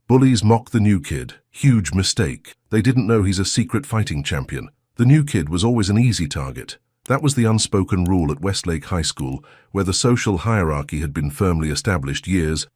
Bullies mock the new kid. Huge mistake. They didn't know he's a secret fighting champion. The new kid was always an easy target. That was the unspoken rule at Westlake High School, where the social hierarchy had been firmly established years.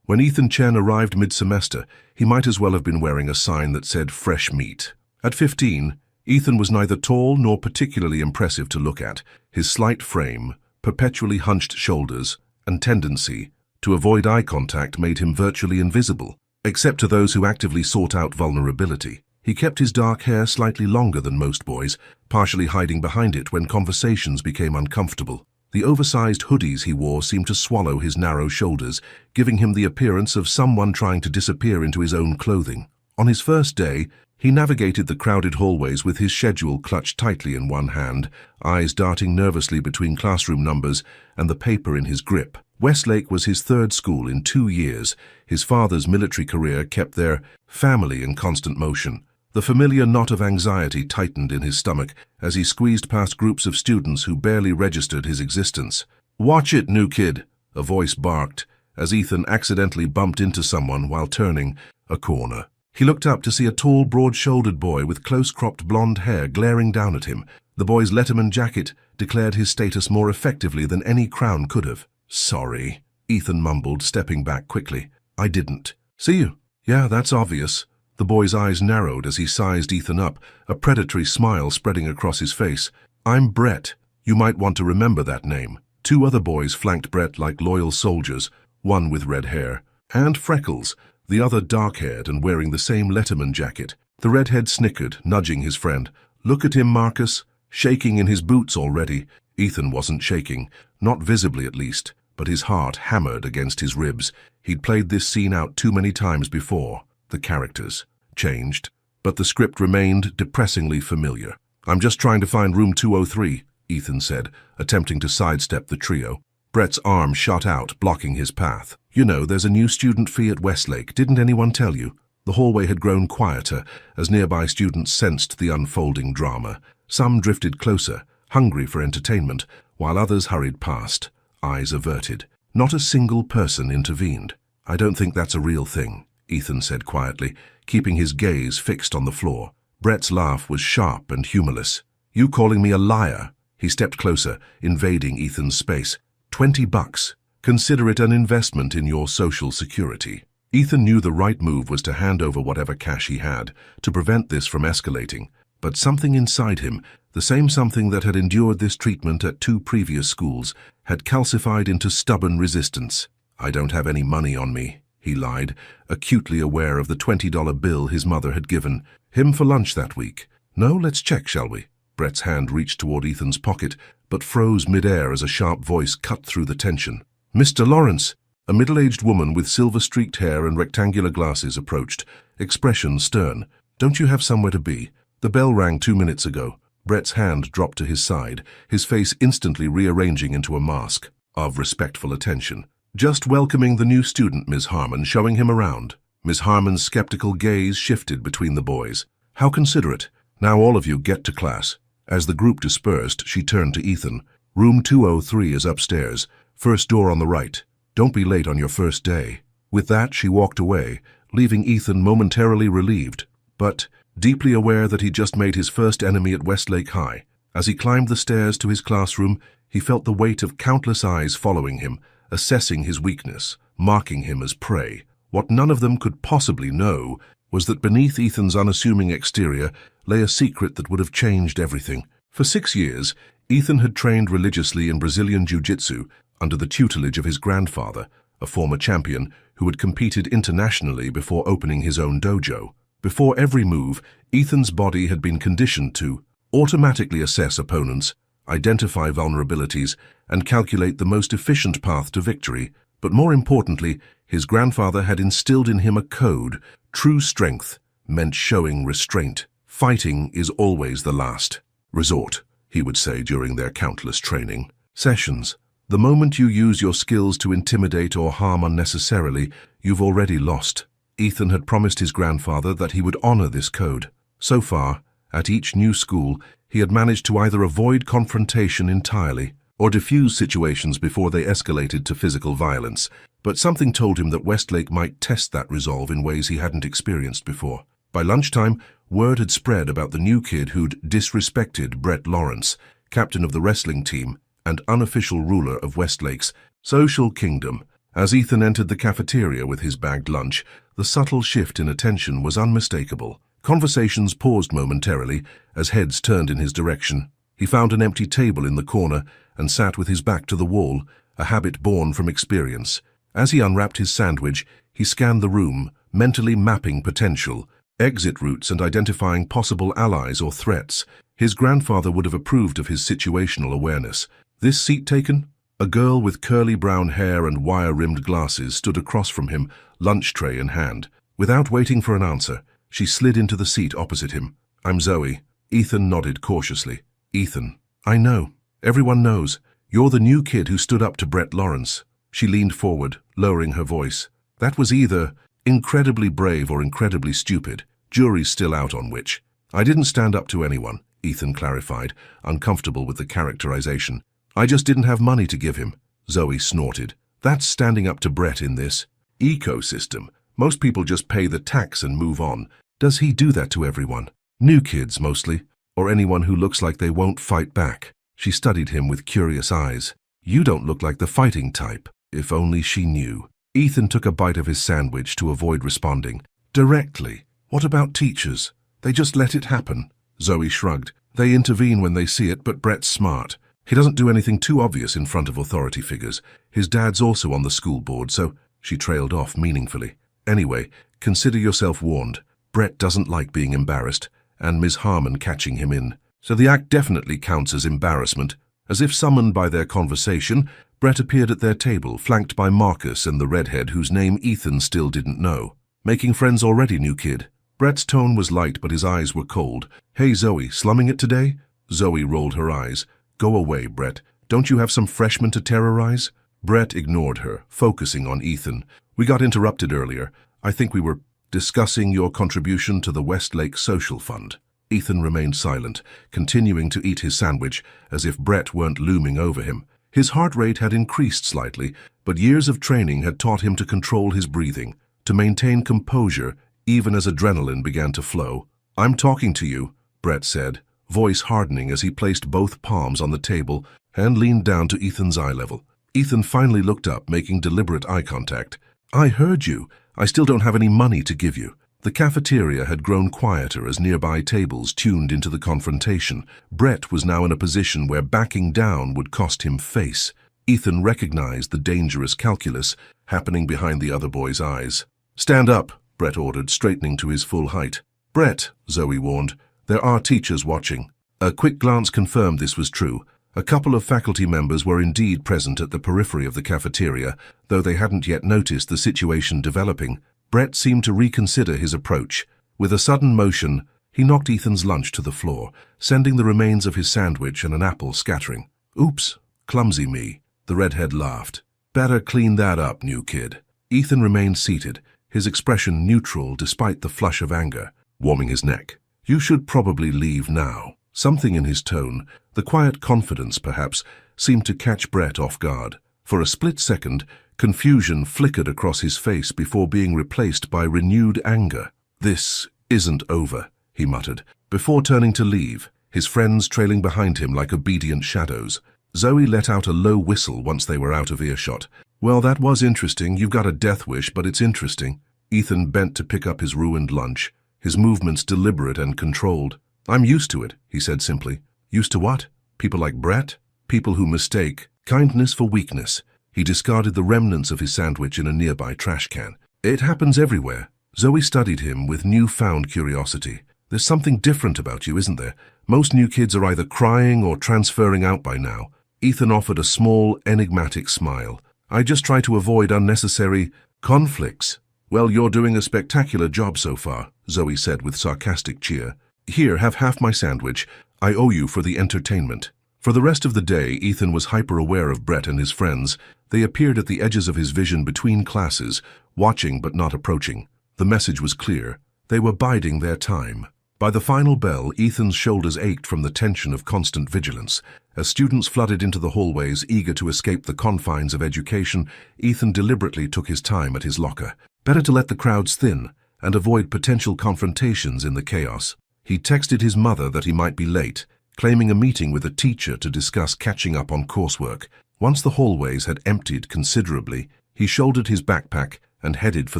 When Ethan Chen arrived mid-semester, he might as well have been wearing a sign that said fresh meat. At 15, Ethan was neither tall nor particularly impressive to look at. His slight frame, perpetually hunched shoulders, and tendency to avoid eye contact made him virtually invisible, except to those who actively sought out vulnerability. He kept his dark hair slightly longer than most boys, partially hiding behind it when conversations became uncomfortable. The oversized hoodies he wore seemed to swallow his narrow shoulders, giving him the appearance of someone trying to disappear into his own clothing. On his first day, he navigated the crowded hallways with his schedule clutched tightly in one hand, eyes darting nervously between classroom numbers and the paper in his grip. Westlake was his third school in 2 years. His father's military career kept their family in constant motion. The familiar knot of anxiety tightened in his stomach as he squeezed past groups of students who barely registered his existence. "Watch it, new kid," a voice barked, as Ethan accidentally bumped into someone while turning a corner. He looked up to see a tall, broad-shouldered boy with close-cropped blonde hair glaring down at him. The boy's Letterman jacket declared his status more effectively than any crown could have. "Sorry," Ethan mumbled, stepping back quickly. "I didn't see you." "Yeah, that's obvious." The boy's eyes narrowed as he sized Ethan up, a predatory smile spreading across his face. "I'm Brett. You might want to remember that name." 2 other boys flanked Brett like loyal soldiers, one with red hair and freckles, the other dark-haired and wearing the same Letterman jacket. The redhead snickered, nudging his friend. "Look at him, Marcus. Shaking in his boots already." Ethan wasn't shaking, not visibly at least, but his heart hammered against his ribs. He'd played this scene out too many times before. The characters changed, but the script remained depressingly familiar. "I'm just trying to find room 203, Ethan said, attempting to sidestep the trio. Brett's arm shot out, blocking his path. "You know, there's a new student fee at Westlake. Didn't anyone tell you?" The hallway had grown quieter as nearby students sensed the unfolding drama. Some drifted closer, hungry for entertainment, while others hurried past, eyes averted. Not a single person intervened. "I don't think that's a real thing," Ethan said quietly, keeping his gaze fixed on the floor. Brett's laugh was sharp and humorless. "You calling me a liar?" He stepped closer, invading Ethan's space. $20. Consider it an investment in your social security." Ethan knew the right move was to hand over whatever cash he had, to prevent this from escalating. But something inside him, the same something that had endured this treatment at 2 previous schools, had calcified into stubborn resistance. "I don't have any money on me," he lied, acutely aware of the $20 bill his mother had given him for lunch that week. "No, let's check, shall we?" Brett's hand reached toward Ethan's pocket, but froze mid-air as a sharp voice cut through the tension. "Mr. Lawrence!" A middle-aged woman with silver-streaked hair and rectangular glasses approached, expression stern. "Don't you have somewhere to be? The bell rang 2 minutes ago." Brett's hand dropped to his side, his face instantly rearranging into a mask of respectful attention. "Just welcoming the new student, Ms. Harmon, showing him around." Ms. Harmon's skeptical gaze shifted between the boys. "How considerate. Now all of you get to class." As the group dispersed, she turned to Ethan. "Room 203 is upstairs, first door on the right. Don't be late on your first day." With that, she walked away, leaving Ethan momentarily relieved, but deeply aware that he'd just made his first enemy at Westlake High. As he climbed the stairs to his classroom, he felt the weight of countless eyes following him, assessing his weakness, marking him as prey. What none of them could possibly know was that beneath Ethan's unassuming exterior lay a secret that would have changed everything. For 6 years, Ethan had trained religiously in Brazilian jiu-jitsu under the tutelage of his grandfather, a former champion who had competed internationally before opening his own dojo. Before every move, Ethan's body had been conditioned to automatically assess opponents, identify vulnerabilities, and calculate the most efficient path to victory. But more importantly, his grandfather had instilled in him a code. True strength meant showing restraint. "Fighting is always the last resort," he would say during their countless training sessions. "The moment you use your skills to intimidate or harm unnecessarily, you've already lost." Ethan had promised his grandfather that he would honor this code. So far, at each new school, he had managed to either avoid confrontation entirely or diffuse situations before they escalated to physical violence. but something told him that Westlake might test that resolve in ways he hadn't experienced before. By lunchtime, word had spread about the new kid who'd disrespected Brett Lawrence, captain of the wrestling team and unofficial ruler of Westlake's social kingdom. As Ethan entered the cafeteria with his bagged lunch, the subtle shift in attention was unmistakable. Conversations paused momentarily as heads turned in his direction. He found an empty table in the corner and sat with his back to the wall, a habit born from experience. As he unwrapped his sandwich, he scanned the room, mentally mapping potential, exit routes and identifying possible allies or threats. His grandfather would have approved of his situational awareness. This seat taken? A girl with curly brown hair and wire-rimmed glasses stood across from him, lunch tray in hand. Without waiting for an answer, she slid into the seat opposite him. "I'm Zoe." Ethan nodded cautiously. "Ethan, I know. Everyone knows. You're the new kid who stood up to Brett Lawrence." She leaned forward, lowering her voice. "That was either incredibly brave or incredibly stupid. Jury's still out on which." "I didn't stand up to anyone," Ethan clarified, uncomfortable with the characterization. "I just didn't have money to give him." Zoe snorted. "That's standing up to Brett in this ecosystem. Most people just pay the tax and move on. Does he do that to everyone? New kids, mostly, or anyone who looks like they won't fight back?" She studied him with curious eyes. "You don't look like the fighting type." If only she knew. Ethan took a bite of his sandwich to avoid responding. "Directly. What about teachers? They just let it happen." Zoe shrugged. "They intervene when they see it, but Brett's smart. He doesn't do anything too obvious in front of authority figures. His dad's also on the school board, so..." She trailed off meaningfully. "Anyway, consider yourself warned. Brett doesn't like being embarrassed, and Ms. Harmon catching him in. So the act definitely counts as embarrassment." As if summoned by their conversation, Brett appeared at their table, flanked by Marcus and the redhead whose name Ethan still didn't know. "Making friends already, new kid?" Brett's tone was light, but his eyes were cold. "Hey, Zoe, slumming it today?" Zoe rolled her eyes. "Go away, Brett. Don't you have some freshmen to terrorize?" Brett ignored her, focusing on Ethan. "We got interrupted earlier. I think we were discussing your contribution to the Westlake Social Fund." Ethan remained silent, continuing to eat his sandwich as if Brett weren't looming over him. His heart rate had increased slightly, but years of training had taught him to control his breathing, to maintain composure even as adrenaline began to flow. "I'm talking to you," Brett said, voice hardening as he placed both palms on the table and leaned down to Ethan's eye level. Ethan finally looked up, making deliberate eye contact. "I heard you. I still don't have any money to give you." The cafeteria had grown quieter as nearby tables tuned into the confrontation. Brett was now in a position where backing down would cost him face. Ethan recognized the dangerous calculus happening behind the other boy's eyes. "Stand up," Brett ordered, straightening to his full height. "Brett," Zoe warned, "there are teachers watching." A quick glance confirmed this was true. A couple of faculty members were indeed present at the periphery of the cafeteria, though they hadn't yet noticed the situation developing. Brett seemed to reconsider his approach. With a sudden motion, he knocked Ethan's lunch to the floor, sending the remains of his sandwich and an apple scattering. "Oops, clumsy me," the redhead laughed. "Better clean that up, new kid." Ethan remained seated, his expression neutral despite the flush of anger, warming his neck. "You should probably leave now." Something in his tone, the quiet confidence perhaps, seemed to catch Brett off guard. For a split second, confusion flickered across his face before being replaced by renewed anger. "This isn't over," he muttered, before turning to leave, his friends trailing behind him like obedient shadows. Zoe let out a low whistle once they were out of earshot. "Well, that was interesting. You've got a death wish, but it's interesting." Ethan bent to pick up his ruined lunch, his movements deliberate and controlled. "I'm used to it," he said simply. "Used to what? People like Brett? People who mistake kindness for weakness." He discarded the remnants of his sandwich in a nearby trash can. "It happens everywhere." Zoe studied him with newfound curiosity. "There's something different about you, isn't there? Most new kids are either crying or transferring out by now." Ethan offered a small, enigmatic smile. "I just try to avoid unnecessary conflicts." "Well, you're doing a spectacular job so far," Zoe said with sarcastic cheer. "Here, have half my sandwich. I owe you for the entertainment." For the rest of the day, Ethan was hyper-aware of Brett and his friends. They appeared at the edges of his vision between classes, watching but not approaching. The message was clear. They were biding their time. By the final bell, Ethan's shoulders ached from the tension of constant vigilance. As students flooded into the hallways, eager to escape the confines of education, Ethan deliberately took his time at his locker. Better to let the crowds thin and avoid potential confrontations in the chaos. He texted his mother that he might be late, claiming a meeting with a teacher to discuss catching up on coursework. Once the hallways had emptied considerably, he shouldered his backpack and headed for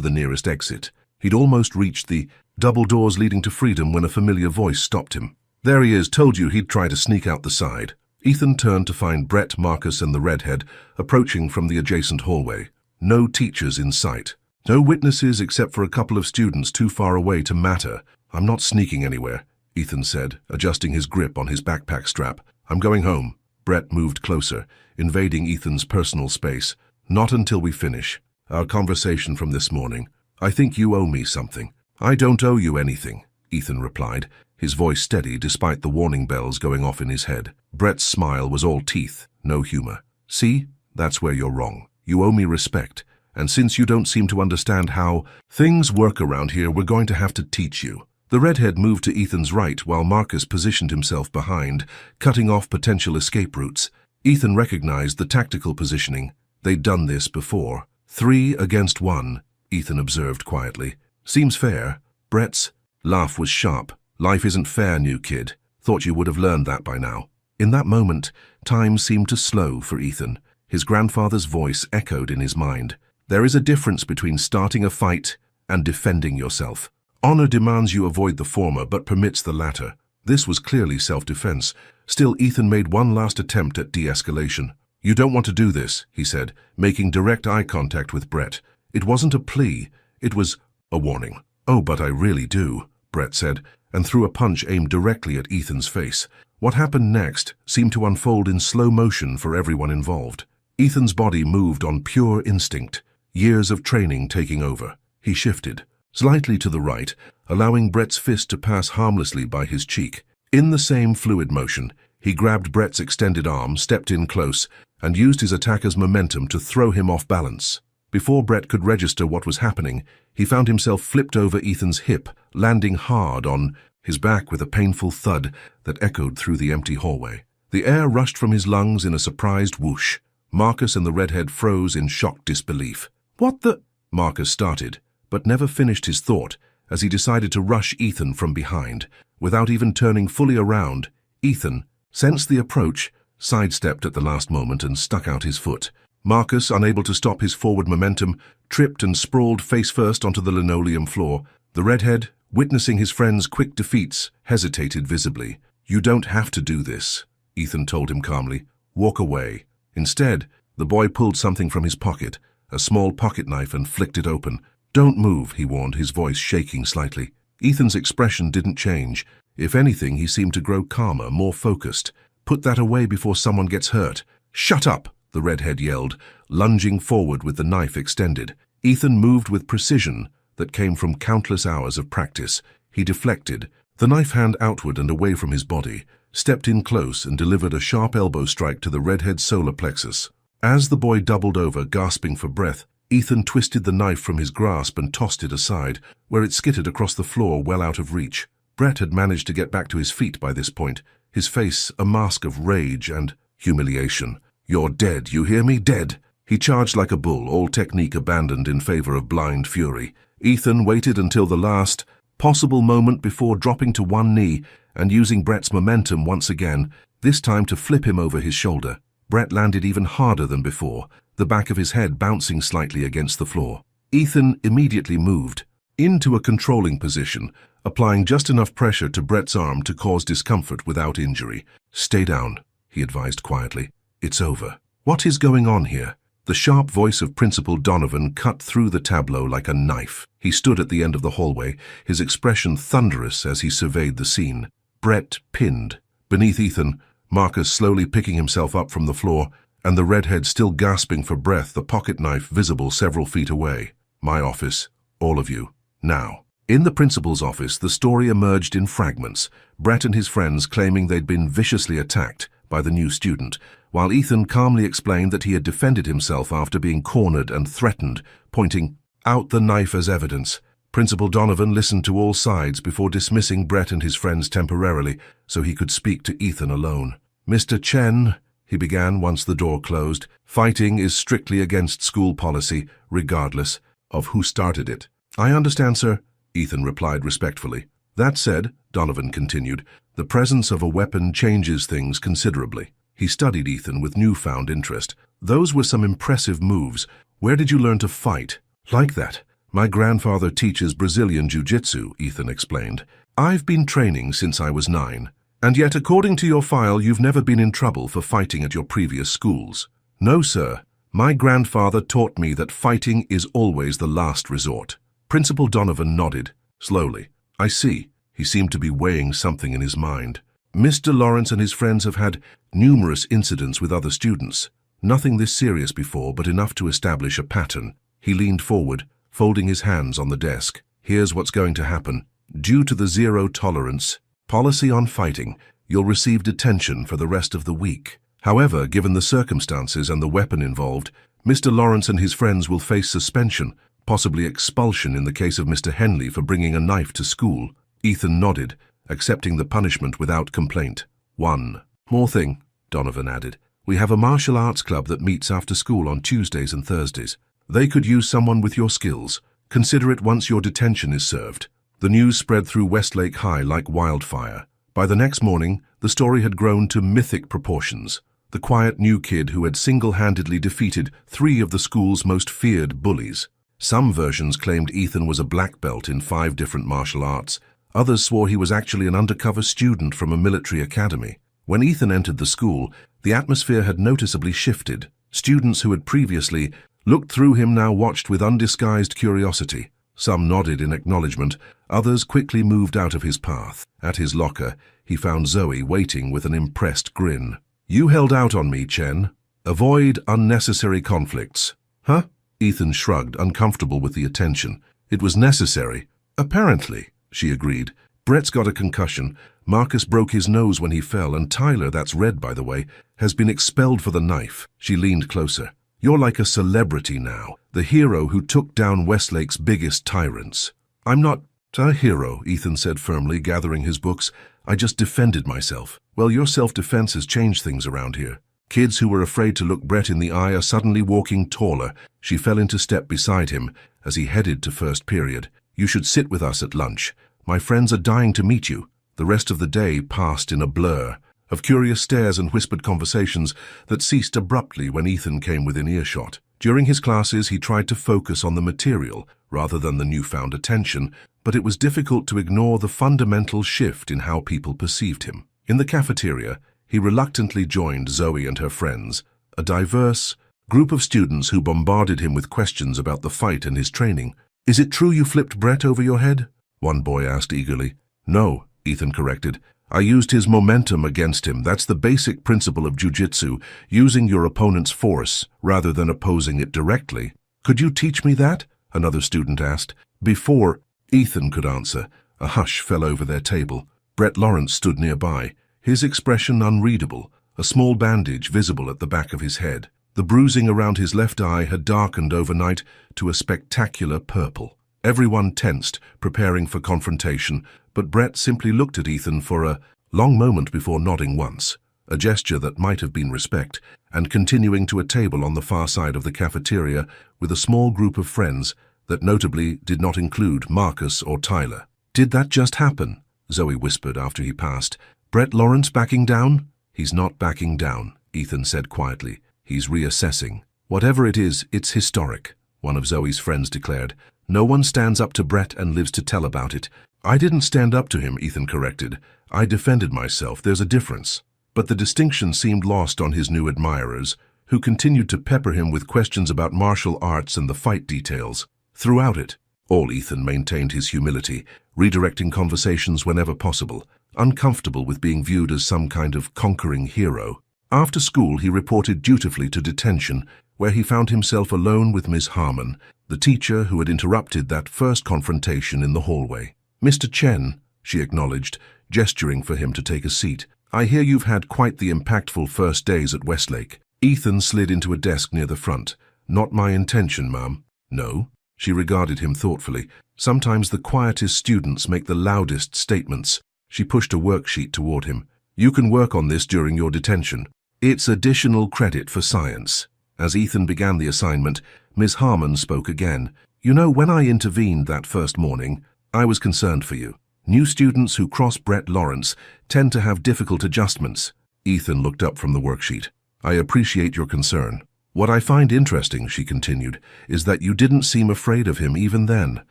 the nearest exit. He'd almost reached the double doors leading to freedom when a familiar voice stopped him. "There he is, told you he'd try to sneak out the side." Ethan turned to find Brett, Marcus, and the redhead approaching from the adjacent hallway. No teachers in sight. No witnesses except for a couple of students too far away to matter. "I'm not sneaking anywhere," Ethan said, adjusting his grip on his backpack strap. "I'm going home." Brett moved closer, invading Ethan's personal space. "Not until we finish our conversation from this morning. I think you owe me something." "I don't owe you anything," Ethan replied, his voice steady despite the warning bells going off in his head. Brett's smile was all teeth, no humor. "See, that's where you're wrong. You owe me respect, and since you don't seem to understand how things work around here, we're going to have to teach you." The redhead moved to Ethan's right while Marcus positioned himself behind, cutting off potential escape routes. Ethan recognized the tactical positioning. They'd done this before. 3 against 1, Ethan observed quietly. "Seems fair." Brett's laugh was sharp. "Life isn't fair, new kid. Thought you would have learned that by now." In that moment, time seemed to slow for Ethan. His grandfather's voice echoed in his mind. "There is a difference between starting a fight and defending yourself. Honor demands you avoid the former, but permits the latter." This was clearly self-defense. Still, Ethan made one last attempt at de-escalation. "You don't want to do this," he said, making direct eye contact with Brett. It wasn't a plea, it was a warning. "Oh, but I really do," Brett said, and threw a punch aimed directly at Ethan's face. What happened next seemed to unfold in slow motion for everyone involved. Ethan's body moved on pure instinct, years of training taking over. He shifted slightly to the right, allowing Brett's fist to pass harmlessly by his cheek. In the same fluid motion, he grabbed Brett's extended arm, stepped in close, and used his attacker's momentum to throw him off balance. Before Brett could register what was happening, he found himself flipped over Ethan's hip, landing hard on his back with a painful thud that echoed through the empty hallway. The air rushed from his lungs in a surprised whoosh. Marcus and the redhead froze in shocked disbelief. "What the—" Marcus started, but never finished his thought as he decided to rush Ethan from behind. Without even turning fully around, Ethan sensed the approach, sidestepped at the last moment and stuck out his foot. Marcus, unable to stop his forward momentum, tripped and sprawled face-first onto the linoleum floor. The redhead, witnessing his friend's quick defeats, hesitated visibly. "You don't have to do this," Ethan told him calmly. "Walk away." Instead, the boy pulled something from his pocket, a small pocket knife, and flicked it open. "Don't move," he warned, his voice shaking slightly. Ethan's expression didn't change. If anything, he seemed to grow calmer, more focused. "Put that away before someone gets hurt." "Shut up!" the redhead yelled, lunging forward with the knife extended. Ethan moved with precision that came from countless hours of practice. He deflected, the knife hand outward and away from his body, stepped in close and delivered a sharp elbow strike to the redhead's solar plexus. As the boy doubled over, gasping for breath, Ethan twisted the knife from his grasp and tossed it aside, where it skittered across the floor well out of reach. Brett had managed to get back to his feet by this point, his face a mask of rage and humiliation. "You're dead, you hear me? Dead!" He charged like a bull, all technique abandoned in favor of blind fury. Ethan waited until the last possible moment before dropping to one knee and using Brett's momentum once again, this time to flip him over his shoulder. Brett landed even harder than before, the back of his head bouncing slightly against the floor. Ethan immediately moved into a controlling position, applying just enough pressure to Brett's arm to cause discomfort without injury. "Stay down," he advised quietly. "It's over." "What is going on here?" The sharp voice of Principal Donovan cut through the tableau like a knife. He stood at the end of the hallway, his expression thunderous as he surveyed the scene. Brett pinned. Beneath Ethan, Marcus slowly picking himself up from the floor, and the redhead still gasping for breath, the pocket knife visible several feet away. "My office, all of you, now." In the principal's office, the story emerged in fragments, Brett and his friends claiming they'd been viciously attacked by the new student, while Ethan calmly explained that he had defended himself after being cornered and threatened, pointing out the knife as evidence. Principal Donovan listened to all sides before dismissing Brett and his friends temporarily so he could speak to Ethan alone. "Mr. Chen," he began once the door closed, "fighting is strictly against school policy, regardless of who started it." "I understand, sir," Ethan replied respectfully. "That said," Donovan continued, "the presence of a weapon changes things considerably." He studied Ethan with newfound interest. "Those were some impressive moves. Where did you learn to fight like that?" "My grandfather teaches Brazilian jiu-jitsu," Ethan explained. "I've been training since I was 9. And yet, according to your file, you've never been in trouble for fighting at your previous schools." "No, sir. My grandfather taught me that fighting is always the last resort." Principal Donovan nodded, slowly. "I see." He seemed to be weighing something in his mind. "Mr. Lawrence and his friends have had numerous incidents with other students. Nothing this serious before, but enough to establish a pattern." He leaned forward, folding his hands on the desk. "Here's what's going to happen. Due to the zero-tolerance policy on fighting, you'll receive detention for the rest of the week. However, given the circumstances and the weapon involved, Mr. Lawrence and his friends will face suspension, possibly expulsion in the case of Mr. Henley for bringing a knife to school." Ethan nodded, accepting the punishment without complaint. "One more thing," Donovan added. "We have a martial arts club that meets after school on Tuesdays and Thursdays. They could use someone with your skills. Consider it once your detention is served." The news spread through Westlake High like wildfire. By the next morning, the story had grown to mythic proportions. The quiet new kid who had single-handedly defeated 3 of the school's most feared bullies. Some versions claimed Ethan was a black belt in 5 different martial arts. Others swore he was actually an undercover student from a military academy. When Ethan entered the school, the atmosphere had noticeably shifted. Students who had previously looked through him now watched with undisguised curiosity. Some nodded in acknowledgement, others quickly moved out of his path. At his locker, he found Zoe waiting with an impressed grin. "You held out on me, Chen. Avoid unnecessary conflicts." "Huh?" Ethan shrugged, uncomfortable with the attention. "It was necessary." "Apparently," she agreed. "Brett's got a concussion. Marcus broke his nose when he fell, and Tyler, that's Red by the way, has been expelled for the knife." She leaned closer. "You're like a celebrity now, the hero who took down Westlake's biggest tyrants." "I'm not a hero," Ethan said firmly, gathering his books. "I just defended myself." "Well, your self-defense has changed things around here. Kids who were afraid to look Brett in the eye are suddenly walking taller." She fell into step beside him as he headed to first period. "You should sit with us at lunch. My friends are dying to meet you." The rest of the day passed in a blur of curious stares and whispered conversations that ceased abruptly when Ethan came within earshot. During his classes, he tried to focus on the material rather than the newfound attention, but it was difficult to ignore the fundamental shift in how people perceived him. In the cafeteria, he reluctantly joined Zoe and her friends, a diverse group of students who bombarded him with questions about the fight and his training. "Is it true you flipped Brett over your head?" one boy asked eagerly. "No," Ethan corrected. "I used his momentum against him. That's the basic principle of jiu-jitsu, using your opponent's force rather than opposing it directly." "Could you teach me that?" another student asked. Before Ethan could answer, a hush fell over their table. Brett Lawrence stood nearby, his expression unreadable, a small bandage visible at the back of his head. The bruising around his left eye had darkened overnight to a spectacular purple. Everyone tensed, preparing for confrontation, but Brett simply looked at Ethan for a long moment before nodding once, a gesture that might have been respect, and continuing to a table on the far side of the cafeteria with a small group of friends that notably did not include Marcus or Tyler. "Did that just happen?" Zoe whispered after he passed. "Brett Lawrence backing down?" "He's not backing down," Ethan said quietly. "He's reassessing. Whatever it is, it's historic," one of Zoe's friends declared. "No one stands up to Brett and lives to tell about it." "I didn't stand up to him," Ethan corrected. "I defended myself. There's a difference." But the distinction seemed lost on his new admirers, who continued to pepper him with questions about martial arts and the fight details. Throughout it, all Ethan maintained his humility, redirecting conversations whenever possible, uncomfortable with being viewed as some kind of conquering hero. After school, he reported dutifully to detention, where he found himself alone with Miss Harmon, the teacher who had interrupted that first confrontation in the hallway. "Mr. Chen," she acknowledged, gesturing for him to take a seat. "I hear you've had quite the impactful first days at Westlake." Ethan slid into a desk near the front. "Not my intention, ma'am." "No?" She regarded him thoughtfully. Sometimes the quietest students make the loudest statements. She pushed a worksheet toward him. You can work on this during your detention. It's additional credit for science. As Ethan began the assignment, Ms. Harmon spoke again. You know, when I intervened that first morning, I was concerned for you. New students who cross Brett Lawrence tend to have difficult adjustments. Ethan looked up from the worksheet. I appreciate your concern. What I find interesting, she continued, is that you didn't seem afraid of him even then.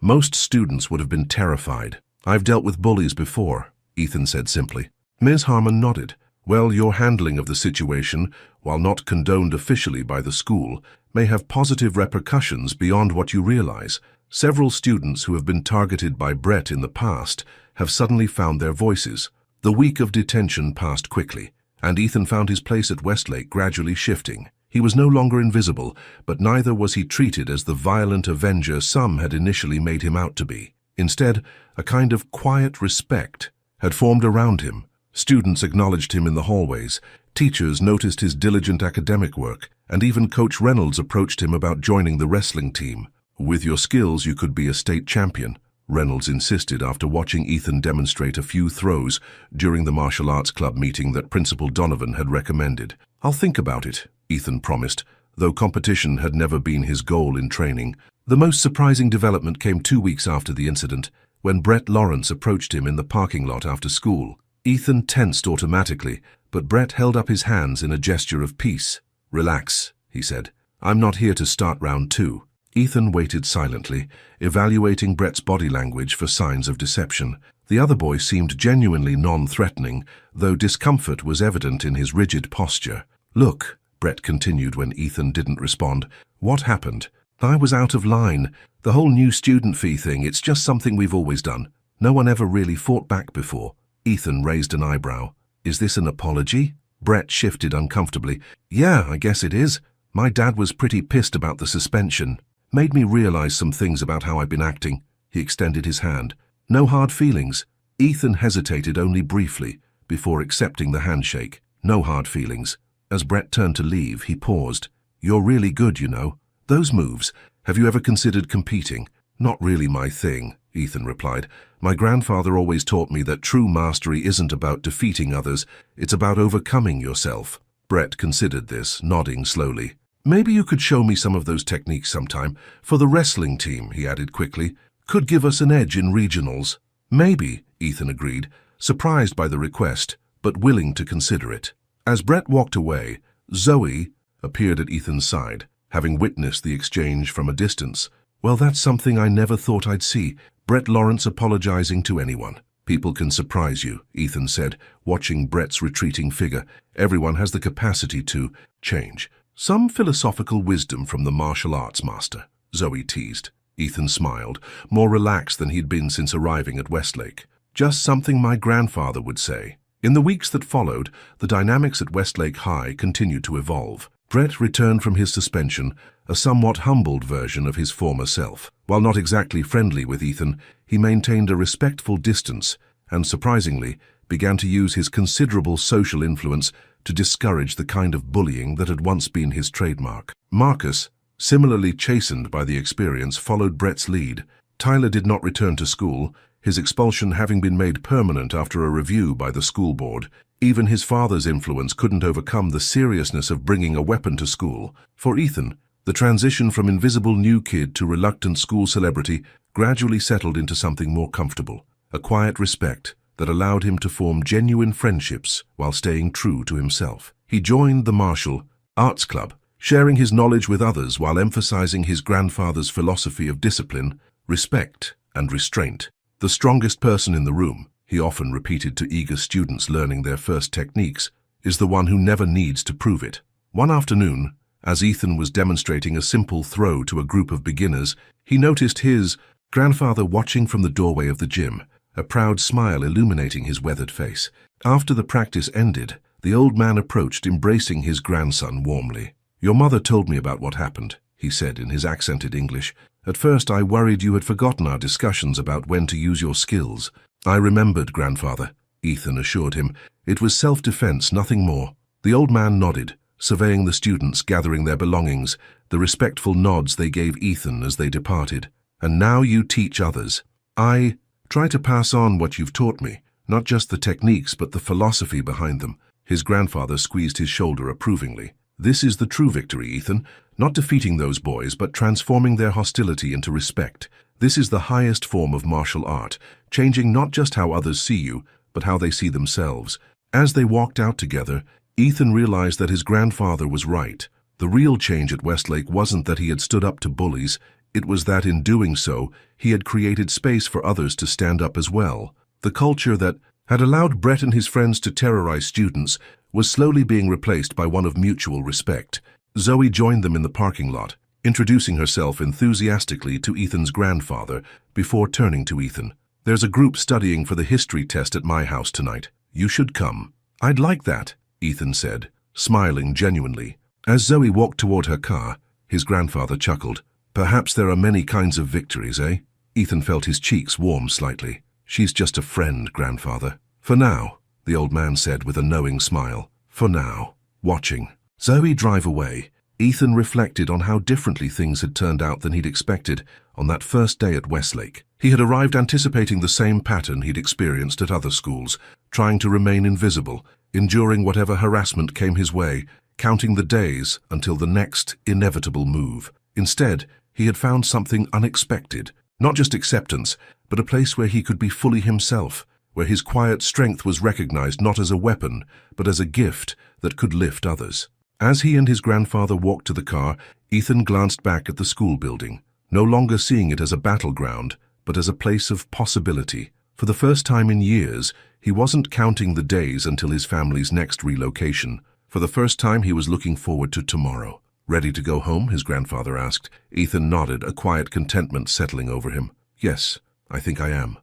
Most students would have been terrified. I've dealt with bullies before, Ethan said simply. Ms. Harmon nodded. Well, your handling of the situation, while not condoned officially by the school, may have positive repercussions beyond what you realize. Several students who have been targeted by Brett in the past have suddenly found their voices. The week of detention passed quickly, and Ethan found his place at Westlake gradually shifting. He was no longer invisible, but neither was he treated as the violent avenger some had initially made him out to be. Instead, a kind of quiet respect had formed around him. Students acknowledged him in the hallways, teachers noticed his diligent academic work, and even Coach Reynolds approached him about joining the wrestling team. With your skills, you could be a state champion, Reynolds insisted after watching Ethan demonstrate a few throws during the martial arts club meeting that Principal Donovan had recommended. I'll think about it, Ethan promised, though competition had never been his goal in training. The most surprising development came 2 weeks after the incident, when Brett Lawrence approached him in the parking lot after school. Ethan tensed automatically, but Brett held up his hands in a gesture of peace. Relax, he said. I'm not here to start round 2. Ethan waited silently, evaluating Brett's body language for signs of deception. The other boy seemed genuinely non-threatening, though discomfort was evident in his rigid posture. Look, Brett continued when Ethan didn't respond. What happened? I was out of line. The whole new student fee thing, it's just something we've always done. No one ever really fought back before. Ethan raised an eyebrow. Is this an apology? Brett shifted uncomfortably. Yeah, I guess it is. My dad was pretty pissed about the suspension. Made me realize some things about how I've been acting. He extended his hand. No hard feelings. Ethan hesitated only briefly before accepting the handshake. No hard feelings. As Brett turned to leave, he paused. You're really good, you know. Those moves. Have you ever considered competing? Not really my thing, Ethan replied. My grandfather always taught me that true mastery isn't about defeating others, it's about overcoming yourself. Brett considered this, nodding slowly. Maybe you could show me some of those techniques sometime. For the wrestling team, he added quickly. Could give us an edge in regionals. Maybe, Ethan agreed, surprised by the request, but willing to consider it. As Brett walked away, Zoe appeared at Ethan's side, having witnessed the exchange from a distance. Well, that's something I never thought I'd see. Brett Lawrence apologizing to anyone. People can surprise you, Ethan said, watching Brett's retreating figure. Everyone has the capacity to change. Some philosophical wisdom from the martial arts master, Zoe teased. Ethan smiled, more relaxed than he'd been since arriving at Westlake. Just something my grandfather would say. In the weeks that followed, the dynamics at Westlake High continued to evolve. Brett returned from his suspension, a somewhat humbled version of his former self. While not exactly friendly with Ethan, he maintained a respectful distance and, surprisingly, began to use his considerable social influence to discourage the kind of bullying that had once been his trademark. Marcus, similarly chastened by the experience, followed Brett's lead. Tyler did not return to school, his expulsion having been made permanent after a review by the school board. Even his father's influence couldn't overcome the seriousness of bringing a weapon to school. For Ethan, the transition from invisible new kid to reluctant school celebrity gradually settled into something more comfortable, a quiet respect that allowed him to form genuine friendships while staying true to himself. He joined the martial arts club, sharing his knowledge with others while emphasizing his grandfather's philosophy of discipline, respect, and restraint. The strongest person in the room, he often repeated to eager students learning their first techniques, is the one who never needs to prove it. One afternoon, as Ethan was demonstrating a simple throw to a group of beginners, he noticed his grandfather watching from the doorway of the gym, a proud smile illuminating his weathered face. After the practice ended, the old man approached, embracing his grandson warmly. "Your mother told me about what happened," he said in his accented English. "At first I worried you had forgotten our discussions about when to use your skills." "I remembered, grandfather," Ethan assured him. "It was self-defense, nothing more." The old man nodded, surveying the students gathering their belongings, the respectful nods they gave Ethan as they departed. and now you teach others. I try to pass on what you've taught me, not just the techniques but the philosophy behind them. His grandfather squeezed his shoulder approvingly. This is the true victory, Ethan. Not defeating those boys, but transforming their hostility into respect. This is the highest form of martial art, changing not just how others see you, but how they see themselves. As they walked out together, Ethan realized that his grandfather was right. The real change at Westlake wasn't that he had stood up to bullies, it was that in doing so, he had created space for others to stand up as well. The culture that had allowed Brett and his friends to terrorize students was slowly being replaced by one of mutual respect. Zoe joined them in the parking lot, introducing herself enthusiastically to Ethan's grandfather before turning to Ethan. There's a group studying for the history test at my house tonight. You should come. I'd like that, Ethan said, smiling genuinely. As Zoe walked toward her car, his grandfather chuckled. Perhaps there are many kinds of victories, eh? Ethan felt his cheeks warm slightly. She's just a friend, grandfather. For now, the old man said with a knowing smile. For now. Watching Zoe drive away, Ethan reflected on how differently things had turned out than he'd expected on that first day at Westlake. He had arrived anticipating the same pattern he'd experienced at other schools, trying to remain invisible, enduring whatever harassment came his way, counting the days until the next inevitable move. Instead, he had found something unexpected, not just acceptance, but a place where he could be fully himself, where his quiet strength was recognized not as a weapon, but as a gift that could lift others. As he and his grandfather walked to the car, Ethan glanced back at the school building, no longer seeing it as a battleground, but as a place of possibility. For the first time in years, he wasn't counting the days until his family's next relocation. For the first time, he was looking forward to tomorrow. Ready to go home? His grandfather asked. Ethan nodded, a quiet contentment settling over him. Yes, I think I am.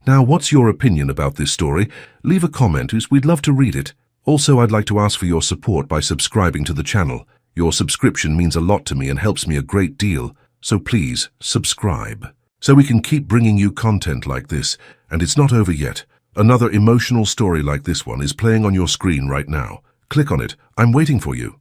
Now, what's your opinion about this story? Leave a comment, as we'd love to read it. Also, I'd like to ask for your support by subscribing to the channel. Your subscription means a lot to me and helps me a great deal, so please, subscribe. So we can keep bringing you content like this, and it's not over yet. Another emotional story like this one is playing on your screen right now. Click on it. I'm waiting for you.